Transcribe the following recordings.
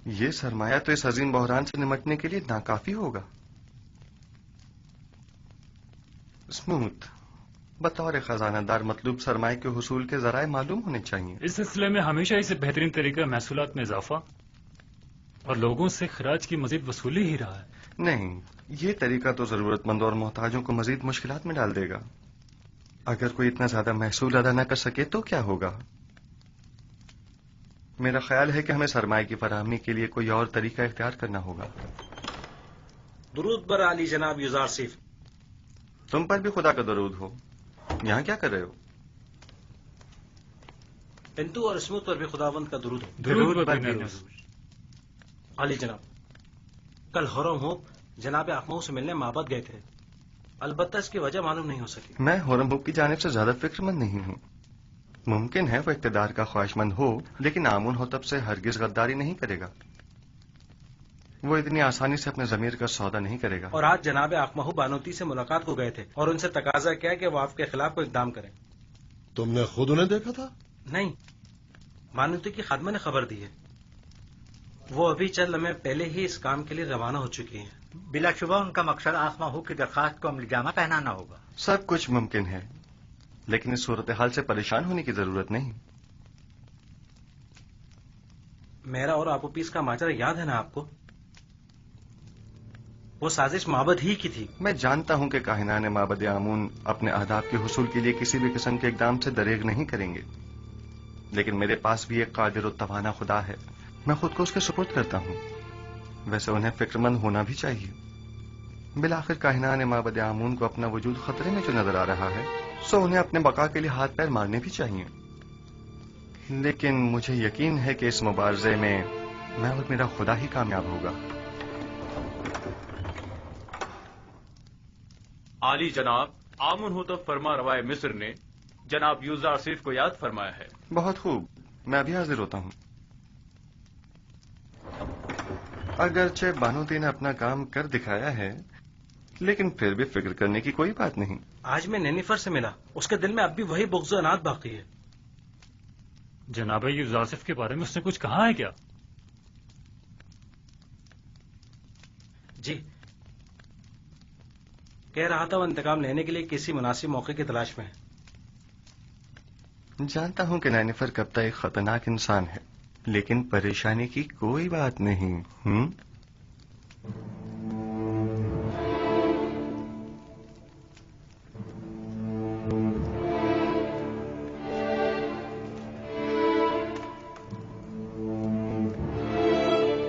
یہ سرمایہ تو اس عظیم بحران سے نمٹنے کے لیے ناکافی ہوگا۔ اسموتھ، بطور خزانہ دار مطلوب سرمایہ کے حصول کے ذرائع معلوم ہونے چاہیے۔ اس سلسلے میں ہمیشہ اسے بہترین طریقہ محصولات میں اضافہ اور لوگوں سے خراج کی مزید وصولی ہی رہا ہے۔ نہیں، یہ طریقہ تو ضرورت مندوں اور محتاجوں کو مزید مشکلات میں ڈال دے گا۔ اگر کوئی اتنا زیادہ محصول ادا نہ کر سکے تو کیا ہوگا؟ میرا خیال ہے کہ ہمیں سرمایہ کی فراہمی کے لیے کوئی اور طریقہ اختیار کرنا ہوگا۔ درود بر علی جناب یوزار سیف۔ تم پر بھی خدا کا درود ہو۔ یہاں کیا کر رہے ہو؟ انتو اور اسموتھ پر بھی خداوند کا درود ہو۔ درود پر بر بھی روز۔ علی جناب، کل ہورم ہوپ جناب اخمو سے ملنے معبد گئے تھے، البتہ اس کی وجہ معلوم نہیں ہو سکی۔ میں ہورم ہوپ کی جانب سے زیادہ فکر مند نہیں ہوں۔ ممکن ہے وہ اقتدار کا خواہش مند ہو، لیکن آمون ہوتب سے ہرگز غداری نہیں کرے گا۔ وہ اتنی آسانی سے اپنے ضمیر کا سودا نہیں کرے گا۔ اور آج جناب اخمہو بانوتی سے ملاقات کو گئے تھے اور ان سے تقاضا کیا کہ وہ آپ کے خلاف کوئی اقدام کریں۔ تم نے خود انہیں دیکھا تھا؟ نہیں، بانوتی کی خادمہ نے خبر دی ہے۔ وہ ابھی چند لمحے پہلے ہی اس کام کے لیے روانہ ہو چکی ہیں۔ بلا شبہ ان کا مقصد آسماہو کی درخواست کو عملی جامہ پہنانا ہوگا۔ سب کچھ ممکن ہے، لیکن اس صورتحال سے پریشان ہونے کی ضرورت نہیں۔ میرا اور آپو پیس کا ماجرا یاد ہے نا آپ کو؟ وہ سازش معبد ہی کی تھی۔ میں جانتا ہوں کہ کاہنان معبد آمون اپنے اہداف کے حصول کے لیے کسی بھی قسم کے اقدام سے دریغ نہیں کریں گے، لیکن میرے پاس بھی ایک قادر و توانا خدا ہے۔ میں خود کو اس کے سپرد کرتا ہوں۔ ویسے انہیں فکر مند ہونا بھی چاہیے۔ بالآخر کاہنان معبد آمون کو اپنا وجود خطرے میں جو نظر آ رہا ہے، سو انہیں اپنے بقا کے لیے ہاتھ پیر مارنے بھی چاہیے۔ لیکن مجھے یقین ہے کہ اس مبارزے میں میں اور میرا خدا ہی کامیاب ہوگا۔ عالی جناب، آمن ہوتب فرما روائے مصر نے جناب یوزار سیف کو یاد فرمایا ہے۔ بہت خوب، میں ابھی حاضر ہوتا ہوں۔ اگرچہ بانوتی نے اپنا کام کر دکھایا ہے، لیکن پھر بھی فکر کرنے کی کوئی بات نہیں۔ آج میں نینیفر سے ملا، اس کے دل میں اب بھی وہی بغض و عناد باقی ہے۔ جناب یوزاسف کے بارے میں اس نے کچھ کہا ہے کیا؟ جی، کہہ رہا تھا وہ انتقام لینے کے لیے کسی مناسب موقع کی تلاش میں ہے۔ جانتا ہوں کہ نینیفر کپتا ایک خطرناک انسان ہے، لیکن پریشانی کی کوئی بات نہیں۔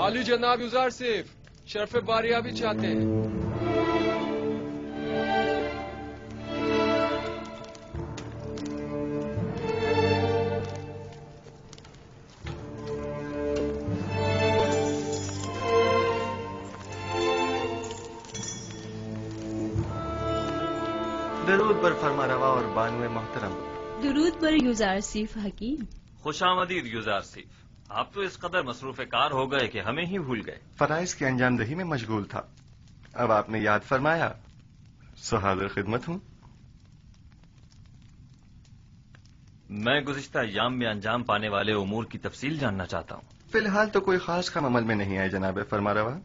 علی جناب یوزار سیف شرف باریابی چاہتے ہیں۔ درود بر فرما روا اور بانوے محترم۔ درود بر یوزار سیف حکیم۔ خوش آمدید یوزار سیف۔ آپ تو اس قدر مصروف کار ہو گئے کہ ہمیں ہی بھول گئے۔ فرائض کی انجام دہی میں مشغول تھا، اب آپ نے یاد فرمایا، سو حاضر خدمت ہوں۔ میں گزشتہ ایام میں انجام پانے والے امور کی تفصیل جاننا چاہتا ہوں۔ فی الحال تو کوئی خاص کام عمل میں نہیں آئے جناب فرما روا۔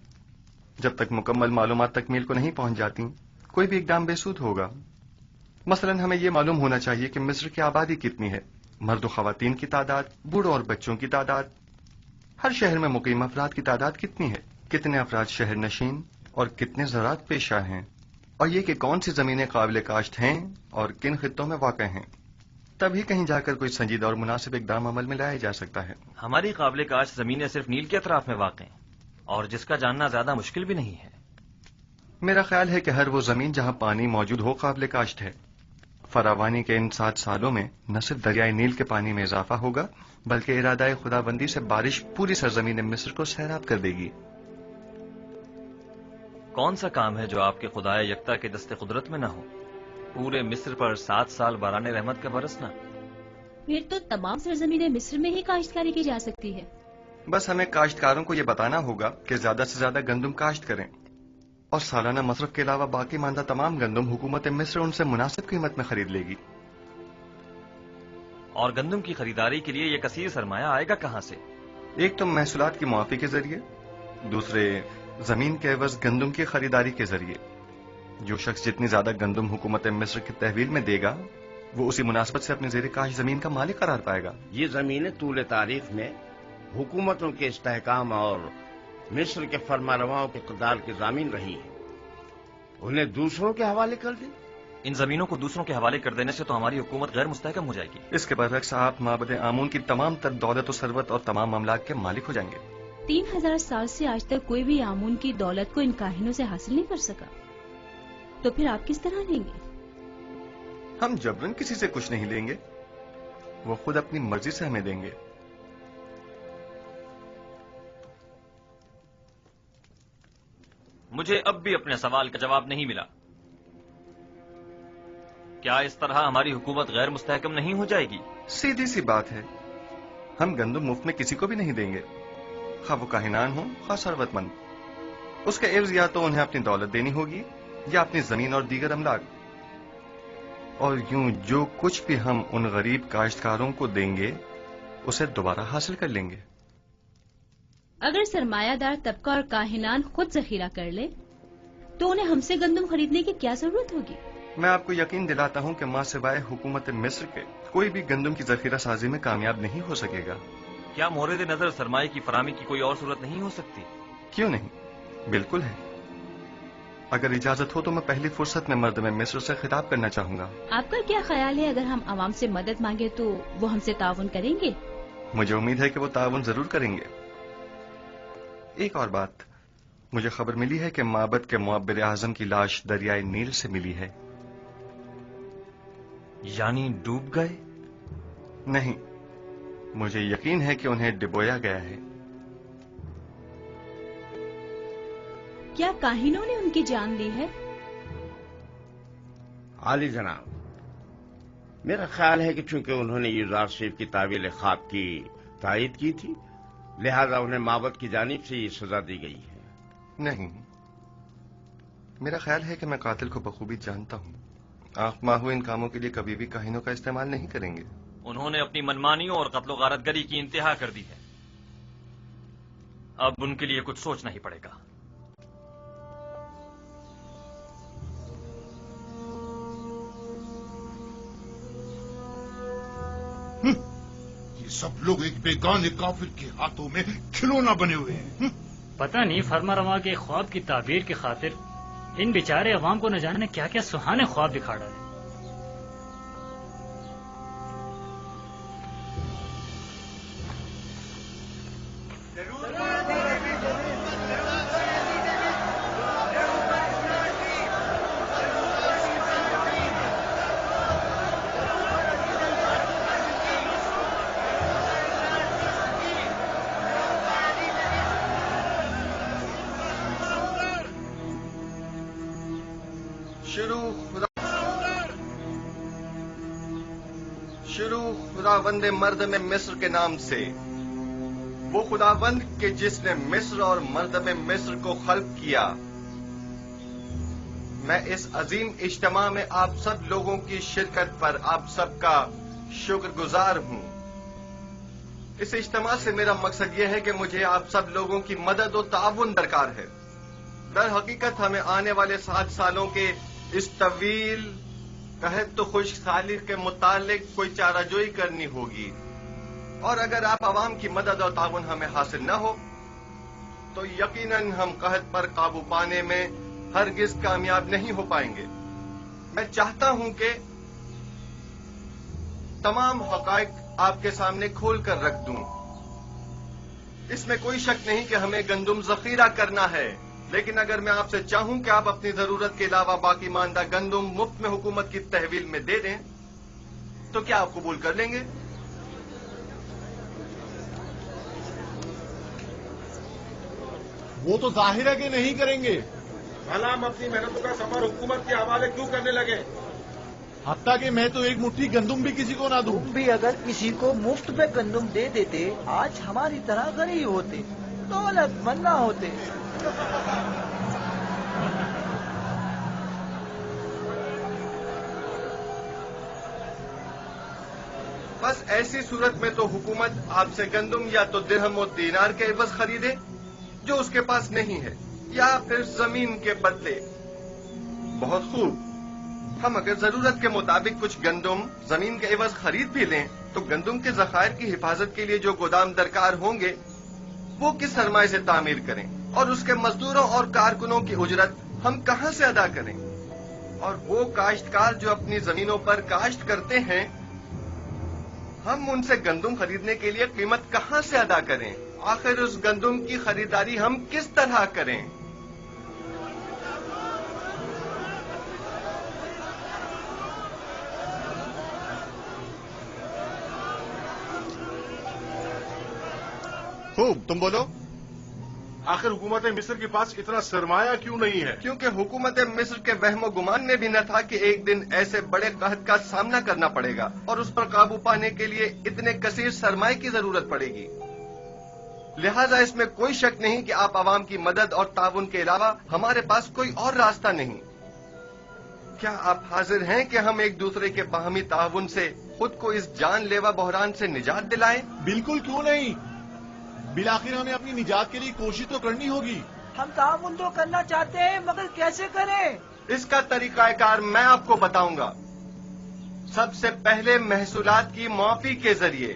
جب تک مکمل معلومات تکمیل کو نہیں پہنچ جاتی، کوئی بھی اقدام بے سود ہوگا۔ مثلا ہمیں یہ معلوم ہونا چاہیے کہ مصر کی آبادی کتنی ہے، مرد و خواتین کی تعداد، بوڑھوں اور بچوں کی تعداد، ہر شہر میں مقیم افراد کی تعداد کتنی ہے، کتنے افراد شہر نشین اور کتنے زراعت پیشہ ہیں، اور یہ کہ کون سی زمینیں قابل کاشت ہیں اور کن خطوں میں واقع ہیں۔ تبھی کہیں جا کر کوئی سنجیدہ اور مناسب اقدام عمل میں لایا جا سکتا ہے۔ ہماری قابل کاشت زمینیں صرف نیل کے اطراف میں واقع ہیں، اور جس کا جاننا زیادہ مشکل بھی نہیں ہے۔ میرا خیال ہے کہ ہر وہ زمین جہاں پانی موجود ہو قابل کاشت ہے۔ فراوانی کے ان 7 سالوں میں نہ صرف دریائے نیل کے پانی میں اضافہ ہوگا، بلکہ ارادہ خدا بندی سے بارش پوری سرزمین مصر کو سیراب کر دے گی۔ کون سا کام ہے جو آپ کے خدائے یکتا کے دست قدرت میں نہ ہو؟ پورے مصر پر 7 سال باران رحمت کا برسنا۔ پھر تو تمام سرزمینیں مصر میں ہی کاشتکاری کی جا سکتی ہے۔ بس ہمیں کاشتکاروں کو یہ بتانا ہوگا کہ زیادہ سے زیادہ گندم کاشت کریں، اور سالانہ مصرف کے علاوہ باقی ماندہ تمام گندم حکومت مصر ان سے مناسب قیمت میں خرید لے گی۔ اور گندم کی خریداری کے لیے یہ کثیر سرمایہ آئے گا کہاں سے؟ ایک تو محصولات کی معافی کے ذریعے، دوسرے زمین کے عوض گندم کی خریداری کے ذریعے. جو شخص جتنی زیادہ گندم حکومت مصر کی تحویل میں دے گا وہ اسی مناسبت سے اپنے زیر کاش زمین کا مالک قرار پائے گا. یہ زمینیں طول تاریخ میں حکومتوں کے استحکام اور مصر کے فرما رواؤں کے اقتدار کی ضامین رہی ہیں. انہیں دوسروں کے حوالے کر دیں. ان زمینوں کو دوسروں کے حوالے کر دینے سے تو ہماری حکومت غیر مستحکم ہو جائے گی. اس کے برعکس آپ معبد آمون کی تمام تر دولت و ثروت اور تمام املاک کے مالک ہو جائیں گے. 3000 سال سے آج تک کوئی بھی آمون کی دولت کو ان کاہنوں سے حاصل نہیں کر سکا، تو پھر آپ کس طرح لیں گے؟ ہم جبرن کسی سے کچھ نہیں لیں گے، وہ خود اپنی مرضی سے ہمیں دیں گے. مجھے اب بھی اپنے سوال کا جواب نہیں ملا. کیا اس طرح ہماری حکومت غیر مستحکم نہیں ہو جائے گی؟ سیدھی سی بات ہے، ہم گندم مفت میں کسی کو بھی نہیں دیں گے، خواہ وہ کاہنان ہوں خواہ ثروت مند. اس کے عوض یا تو انہیں اپنی دولت دینی ہوگی یا اپنی زمین اور دیگر املاک. اور یوں جو کچھ بھی ہم ان غریب کاشتکاروں کو دیں گے اسے دوبارہ حاصل کر لیں گے. اگر سرمایہ دار طبقہ اور کاہنان خود ذخیرہ کر لے تو انہیں ہم سے گندم خریدنے کی کیا ضرورت ہوگی؟ میں آپ کو یقین دلاتا ہوں کہ ماں سوائے حکومت مصر کے کوئی بھی گندم کی ذخیرہ سازی میں کامیاب نہیں ہو سکے گا. کیا مورد نظر سرمایہ کی فراہمی کی کوئی اور صورت نہیں ہو سکتی؟ کیوں نہیں، بالکل ہے. اگر اجازت ہو تو میں پہلی فرصت میں مردم مصر سے خطاب کرنا چاہوں گا. آپ کا کیا خیال ہے، اگر ہم عوام سے مدد مانگے تو وہ ہم سے تعاون کریں گے؟ مجھے امید ہے کہ وہ تعاون ضرور کریں گے. ایک اور بات، مجھے خبر ملی ہے کہ معبد کے معبر اعظم کی لاش دریائے نیل سے ملی ہے. یعنی ڈوب گئے؟ نہیں، مجھے یقین ہے کہ انہیں ڈبویا گیا ہے. کیا کاہنوں نے ان کی جان لی ہے؟ عالی جناب، میرا خیال ہے کہ چونکہ انہوں نے یوزار شریف کی تعویل خواب کی تائید کی تھی لہذا انہیں معبد کی جانب سے یہ سزا دی گئی ہے. نہیں، میرا خیال ہے کہ میں قاتل کو بخوبی جانتا ہوں. آنکھ ماہو ان کاموں کے لیے کبھی بھی کاہنوں کا استعمال نہیں کریں گے. انہوں نے اپنی منمانیوں اور قتل و غارت گری کی انتہا کر دی ہے. اب ان کے لیے کچھ سوچنا ہی پڑے گا. یہ سب لوگ ایک بیگانے کافر کے ہاتھوں میں کھلونا بنے ہوئے ہیں. پتہ نہیں فرما رواں کے خواب کی تعبیر کی خاطر ان بیچارے عوام کو نہ جانے کیا کیا سہانے خواب دکھا رہے ہیں. شروع خداوند مردم مصر کے نام سے، وہ خداوند کے جس نے مصر اور مردم مصر کو خلق کیا. میں اس عظیم اجتماع میں آپ سب لوگوں کی شرکت پر آپ سب کا شکر گزار ہوں. اس اجتماع سے میرا مقصد یہ ہے کہ مجھے آپ سب لوگوں کی مدد و تعاون درکار ہے. در حقیقت ہمیں آنے والے 7 سالوں کے اس طویل قحط تو خشک سالی کے متعلق کوئی چارہ جوئی کرنی ہوگی، اور اگر آپ عوام کی مدد اور تعاون ہمیں حاصل نہ ہو تو یقیناً ہم قحط پر قابو پانے میں ہرگز کامیاب نہیں ہو پائیں گے. میں چاہتا ہوں کہ تمام حقائق آپ کے سامنے کھول کر رکھ دوں. اس میں کوئی شک نہیں کہ ہمیں گندم ذخیرہ کرنا ہے، لیکن اگر میں آپ سے چاہوں کہ آپ اپنی ضرورت کے علاوہ باقی ماندہ گندم مفت میں حکومت کی تحویل میں دے دیں تو کیا آپ قبول کر لیں گے؟ وہ تو ظاہر ہے کہ نہیں کریں گے. بھلا ہم اپنی محنتوں کا ثمر حکومت کے حوالے کیوں کرنے لگے؟ حتیٰ کہ میں تو ایک مٹھی گندم بھی کسی کو نہ دوں. تم بھی اگر کسی کو مفت میں گندم دے دیتے آج ہماری طرح غریب ہوتے، دولت مند نہ ہوتے. بس ایسی صورت میں تو حکومت آپ سے گندم یا تو درہم و دینار کے عوض خریدے جو اس کے پاس نہیں ہے، یا پھر زمین کے بدلے۔ بہت خوب، ہم اگر ضرورت کے مطابق کچھ گندم زمین کے عوض خرید بھی لیں تو گندم کے ذخائر کی حفاظت کے لیے جو گودام درکار ہوں گے وہ کس سرمایہ سے تعمیر کریں، اور اس کے مزدوروں اور کارکنوں کی اجرت ہم کہاں سے ادا کریں؟ اور وہ کاشتکار جو اپنی زمینوں پر کاشت کرتے ہیں، ہم ان سے گندم خریدنے کے لیے قیمت کہاں سے ادا کریں؟ آخر اس گندم کی خریداری ہم کس طرح کریں؟ خوب، تم بولو۔ آخر حکومت مصر کے پاس اتنا سرمایہ کیوں نہیں ہے؟ کیونکہ حکومت مصر کے وہم و گمان میں بھی نہ تھا کہ ایک دن ایسے بڑے قحط کا سامنا کرنا پڑے گا اور اس پر قابو پانے کے لیے اتنے کثیر سرمایہ کی ضرورت پڑے گی۔ لہذا اس میں کوئی شک نہیں کہ آپ عوام کی مدد اور تعاون کے علاوہ ہمارے پاس کوئی اور راستہ نہیں۔ کیا آپ حاضر ہیں کہ ہم ایک دوسرے کے باہمی تعاون سے خود کو اس جان لیوا بحران سے نجات دلائیں؟ بالکل کیوں نہیں، بالآخر ہمیں اپنی نجات کے لیے کوشش تو کرنی ہوگی۔ ہم تعاون تو کرنا چاہتے ہیں مگر کیسے کریں؟ اس کا طریقہ کار میں آپ کو بتاؤں گا۔ سب سے پہلے محصولات کی معافی کے ذریعے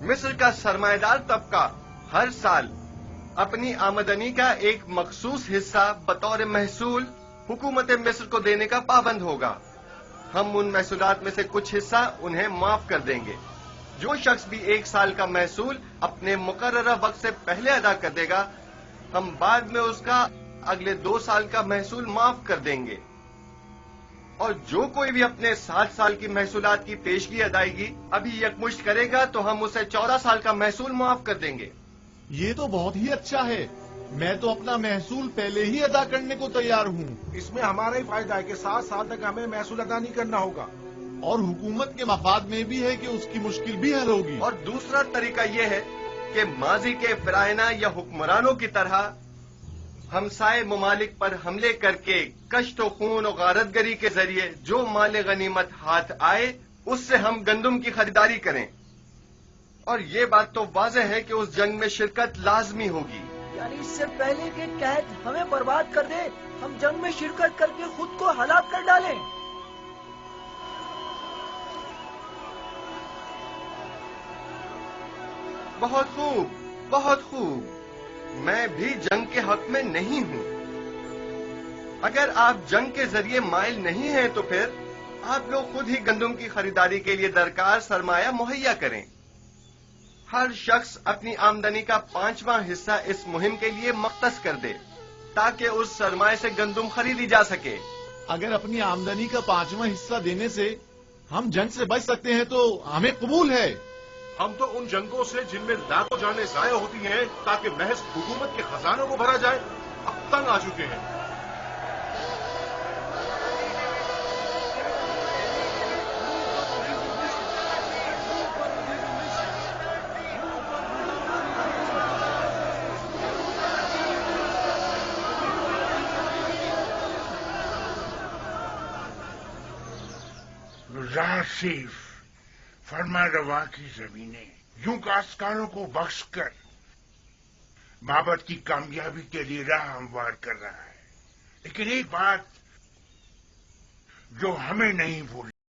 مصر کا سرمایہ دار طبقہ ہر سال اپنی آمدنی کا ایک مخصوص حصہ بطور محصول حکومت مصر کو دینے کا پابند ہوگا۔ ہم ان محصولات میں سے کچھ حصہ انہیں معاف کر دیں گے۔ جو شخص بھی 1 سال کا محصول اپنے مقررہ وقت سے پہلے ادا کر دے گا، ہم بعد میں اس کا اگلے 2 سال کا محصول معاف کر دیں گے، اور جو کوئی بھی اپنے 7 سال کی محصولات کی پیشگی ادائیگی ابھی یکمشت کرے گا تو ہم اسے 14 سال کا محصول معاف کر دیں گے۔ یہ تو بہت ہی اچھا ہے، میں تو اپنا محصول پہلے ہی ادا کرنے کو تیار ہوں۔ اس میں ہمارا ہی فائدہ ہے کہ 7 سال تک ہمیں محصول ادا نہیں کرنا ہوگا، اور حکومت کے مفاد میں بھی ہے کہ اس کی مشکل بھی حل ہوگی۔ اور دوسرا طریقہ یہ ہے کہ ماضی کے فرائض یا حکمرانوں کی طرح ہمسائے ممالک پر حملے کر کے کشت و خون و غارت گری کے ذریعے جو مال غنیمت ہاتھ آئے اس سے ہم گندم کی خریداری کریں۔ اور یہ بات تو واضح ہے کہ اس جنگ میں شرکت لازمی ہوگی۔ یعنی اس سے پہلے کہ قحط ہمیں برباد کر دے، ہم جنگ میں شرکت کر کے خود کو ہلاک کر ڈالیں۔ بہت خوب، بہت خوب، میں بھی جنگ کے حق میں نہیں ہوں۔ اگر آپ جنگ کے ذریعے مائل نہیں ہیں تو پھر آپ لوگ خود ہی گندم کی خریداری کے لیے درکار سرمایہ مہیا کریں۔ ہر شخص اپنی آمدنی کا 5واں حصہ اس مہم کے لیے مختص کر دے تاکہ اس سرمایہ سے گندم خریدی جا سکے۔ اگر اپنی آمدنی کا 5واں حصہ دینے سے ہم جنگ سے بچ سکتے ہیں تو ہمیں قبول ہے۔ ہم تو ان جنگوں سے جن میں لاکھوں جانیں ضائع ہوتی ہیں تاکہ محض حکومت کے خزانوں کو بھرا جائے، اب تنگ آ چکے ہیں۔ صرف فرما روا کی زمینیں یوں کاشتکاروں کو بخش کر مابعد کی کامیابی کے لیے راہ ہموار کر رہا ہے، لیکن ایک بات جو ہمیں نہیں بھولنی